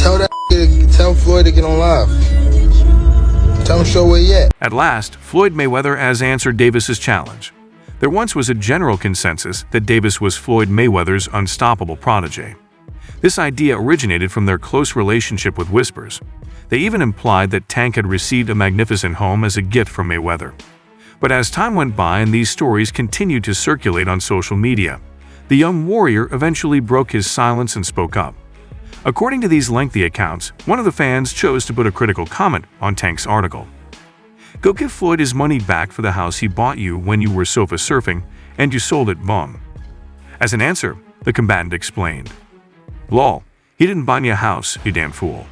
Tell Floyd to get on live. Tell him show where he at. At last, Floyd Mayweather has answered Davis's challenge. There once was a general consensus that Davis was Floyd Mayweather's unstoppable protege. This idea originated from their close relationship with Whispers. They even implied that Tank had received a magnificent home as a gift from Mayweather. But as time went by and these stories continued to circulate on social media, the young warrior eventually broke his silence and spoke up. According to these lengthy accounts, one of the fans chose to put a critical comment on Tank's article. "Go give Floyd his money back for the house he bought you when you were sofa surfing and you sold it bum." As an answer, the combatant explained, "Lol, he didn't buy me a house, you damn fool."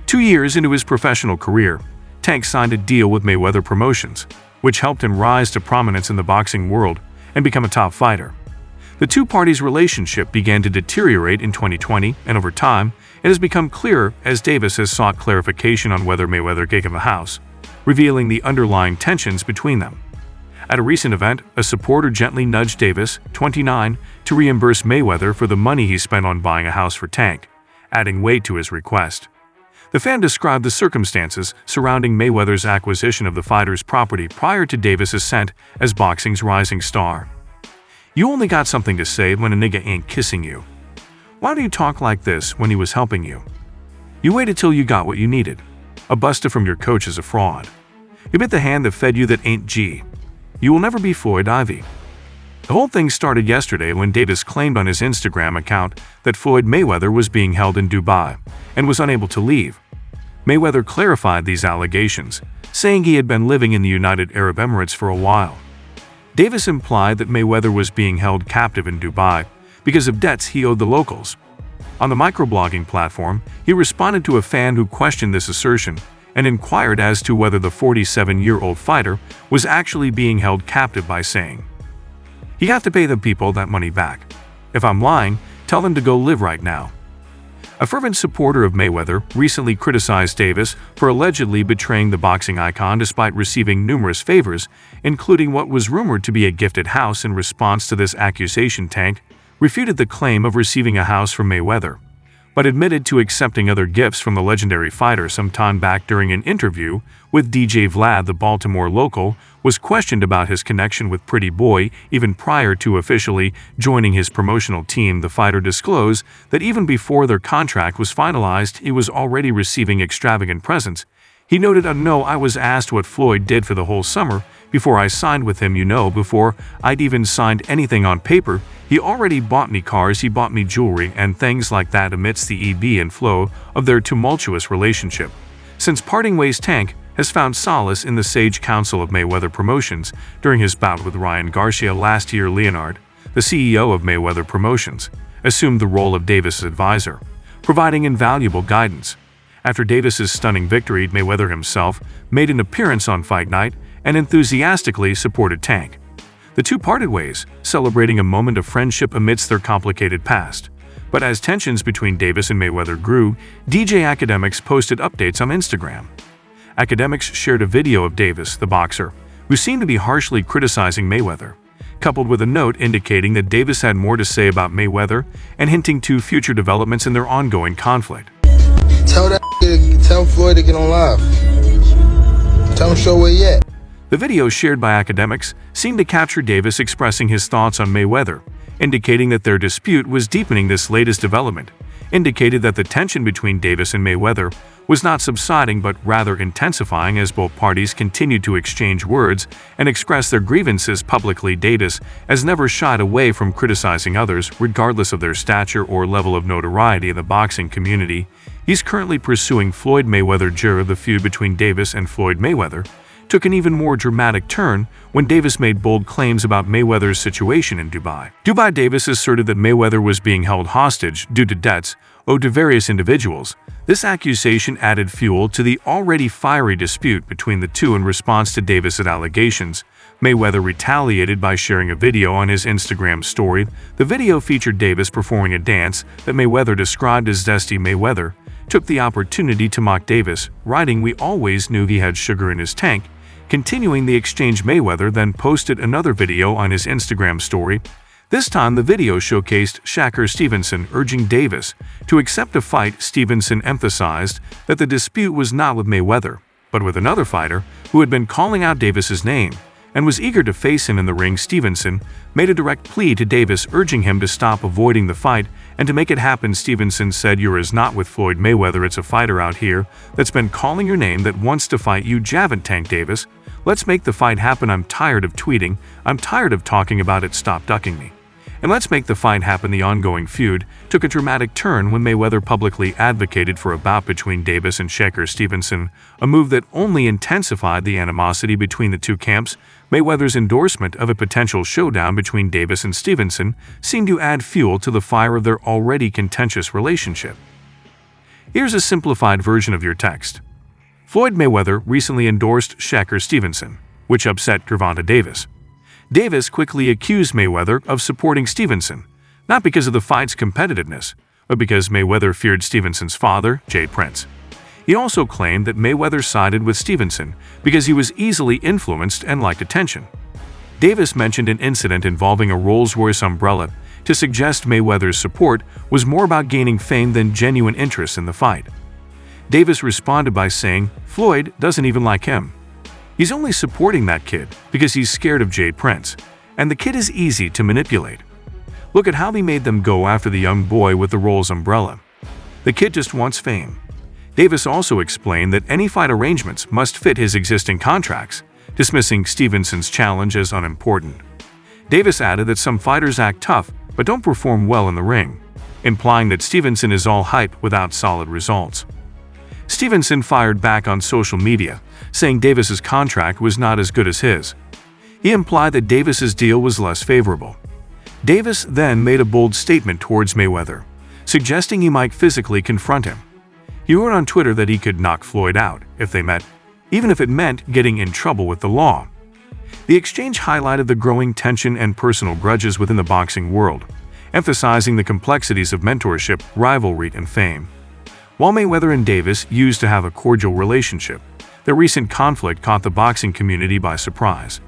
2 years into his professional career, Tank signed a deal with Mayweather Promotions, which helped him rise to prominence in the boxing world and become a top fighter. The two parties' relationship began to deteriorate in 2020, and over time, it has become clearer as Davis has sought clarification on whether Mayweather gave him a house, revealing the underlying tensions between them. At a recent event, a supporter gently nudged Davis, 29, to reimburse Mayweather for the money he spent on buying a house for Tank, adding weight to his request. The fan described the circumstances surrounding Mayweather's acquisition of the fighter's property prior to Davis' ascent as boxing's rising star. "You only got something to say when a nigga ain't kissing you. Why do you talk like this when he was helping you? You waited till you got what you needed. A buster from your coach is a fraud. You bit the hand that fed you that ain't G. You will never be Floyd Ivy." The whole thing started yesterday when Davis claimed on his Instagram account that Floyd Mayweather was being held in Dubai and was unable to leave. Mayweather clarified these allegations, saying he had been living in the United Arab Emirates for a while. Davis implied that Mayweather was being held captive in Dubai because of debts he owed the locals. On the microblogging platform, he responded to a fan who questioned this assertion and inquired as to whether the 47-year-old fighter was actually being held captive by saying, "You have to pay the people that money back. If I'm lying, tell them to go live right now." A fervent supporter of Mayweather recently criticized Davis for allegedly betraying the boxing icon despite receiving numerous favors, including what was rumored to be a gifted house. In response to this accusation, Tank refuted the claim of receiving a house from Mayweather, but admitted to accepting other gifts from the legendary fighter some time back. During an interview with DJ Vlad, the Baltimore local was questioned about his connection with Pretty Boy. Even prior to officially joining his promotional team, the fighter disclosed that even before their contract was finalized, he was already receiving extravagant presents. He noted, "No, I was asked what Floyd did for the whole summer before I signed with him. Before I'd even signed anything on paper, he already bought me cars, he bought me jewelry and things like that." Amidst the ebb and flow of their tumultuous relationship, since parting ways, Tank has found solace in the sage counsel of Mayweather Promotions. During his bout with Ryan Garcia last year, Leonard, the CEO of Mayweather Promotions, assumed the role of Davis' advisor, providing invaluable guidance. After Davis' stunning victory, Mayweather himself made an appearance on Fight Night and enthusiastically supported Tank. The two parted ways, celebrating a moment of friendship amidst their complicated past. But as tensions between Davis and Mayweather grew, DJ Academics posted updates on Instagram. Academics shared a video of Davis, the boxer, who seemed to be harshly criticizing Mayweather, coupled with a note indicating that Davis had more to say about Mayweather and hinting to future developments in their ongoing conflict. Tell Floyd to get on live. Tell him show where he at. The video shared by Academics seemed to capture Davis expressing his thoughts on Mayweather, indicating that their dispute was deepening. This latest development indicated that the tension between Davis and Mayweather was not subsiding but rather intensifying as both parties continued to exchange words and express their grievances publicly. Davis has never shied away from criticizing others, regardless of their stature or level of notoriety in the boxing community. He's currently pursuing Floyd Mayweather Jr. The feud between Davis and Floyd Mayweather took an even more dramatic turn when Davis made bold claims about Mayweather's situation in Dubai. Davis asserted that Mayweather was being held hostage due to debts owed to various individuals. This accusation added fuel to the already fiery dispute between the two. In response to Davis' allegations, Mayweather retaliated by sharing a video on his Instagram story. The video featured Davis performing a dance that Mayweather described as zesty. Mayweather took the opportunity to mock Davis, writing, "We always knew he had sugar in his tank." Continuing the exchange, Mayweather then posted another video on his Instagram story This time, the video showcased Shakur Stevenson urging Davis to accept a fight. Stevenson emphasized that the dispute was not with Mayweather, but with another fighter who had been calling out Davis's name and was eager to face him in the ring. Stevenson made a direct plea to Davis, urging him to stop avoiding the fight and to make it happen. Stevenson said, "You're not with Floyd Mayweather, it's a fighter out here that's been calling your name that wants to fight you. Gervonta Davis. Let's make the fight happen. I'm tired of tweeting. I'm tired of talking about it. Stop ducking me. And let's make the fight happen." The ongoing feud took a dramatic turn when Mayweather publicly advocated for a bout between Davis and Shakur Stevenson, a move that only intensified the animosity between the two camps. Mayweather's endorsement of a potential showdown between Davis and Stevenson seemed to add fuel to the fire of their already contentious relationship. Here's a simplified version of your text. Floyd Mayweather recently endorsed Shakur Stevenson, which upset Gervonta Davis. Davis quickly accused Mayweather of supporting Stevenson, not because of the fight's competitiveness, but because Mayweather feared Stevenson's father, Jay Prince. He also claimed that Mayweather sided with Stevenson because he was easily influenced and liked attention. Davis mentioned an incident involving a Rolls-Royce umbrella to suggest Mayweather's support was more about gaining fame than genuine interest in the fight. Davis responded by saying, "Floyd doesn't even like him. He's only supporting that kid because he's scared of Jay Prince, and the kid is easy to manipulate. Look at how he made them go after the young boy with the Rolls umbrella. The kid just wants fame." Davis also explained that any fight arrangements must fit his existing contracts, dismissing Stevenson's challenge as unimportant. Davis added that some fighters act tough but don't perform well in the ring, implying that Stevenson is all hype without solid results. Stevenson fired back on social media, saying Davis's contract was not as good as his. He implied that Davis's deal was less favorable. Davis then made a bold statement towards Mayweather, suggesting he might physically confront him. He wrote on Twitter that he could knock Floyd out if they met, even if it meant getting in trouble with the law. The exchange highlighted the growing tension and personal grudges within the boxing world, emphasizing the complexities of mentorship, rivalry, and fame. While Mayweather and Davis used to have a cordial relationship, their recent conflict caught the boxing community by surprise.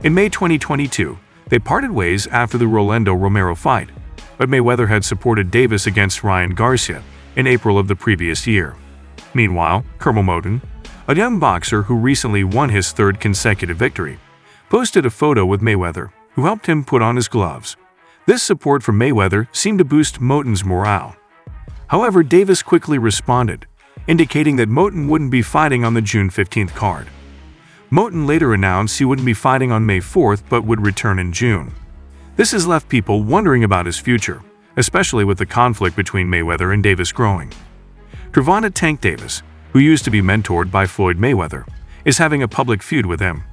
In May 2022, they parted ways after the Rolando Romero fight, but Mayweather had supported Davis against Ryan Garcia in April of the previous year. Meanwhile, Kermel Moten, a young boxer who recently won his third consecutive victory, posted a photo with Mayweather, who helped him put on his gloves. This support from Mayweather seemed to boost Moten's morale. However, Davis quickly responded, indicating that Moten wouldn't be fighting on the June 15th card. Moten later announced he wouldn't be fighting on May 4th but would return in June. This has left people wondering about his future, especially with the conflict between Mayweather and Davis growing. Gervonta Davis, who used to be mentored by Floyd Mayweather, is having a public feud with him.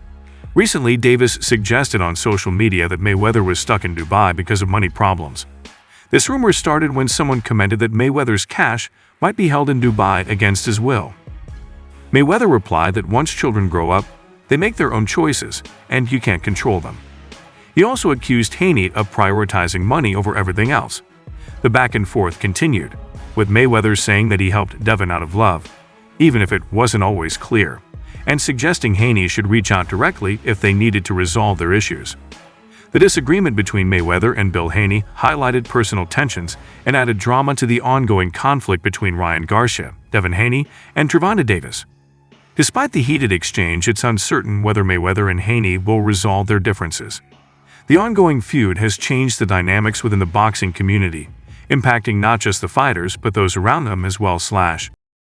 Recently, Davis suggested on social media that Mayweather was stuck in Dubai because of money problems. This rumor started when someone commented that Mayweather's cash might be held in Dubai against his will. Mayweather replied that once children grow up, they make their own choices, and you can't control them. He also accused Haney of prioritizing money over everything else. The back and forth continued, with Mayweather saying that he helped Devin out of love, even if it wasn't always clear, and suggesting Haney should reach out directly if they needed to resolve their issues. The disagreement between Mayweather and Bill Haney highlighted personal tensions and added drama to the ongoing conflict between Ryan Garcia, Devin Haney, and Gervonta Davis. Despite the heated exchange, it's uncertain whether Mayweather and Haney will resolve their differences. The ongoing feud has changed the dynamics within the boxing community, impacting not just the fighters but those around them as well.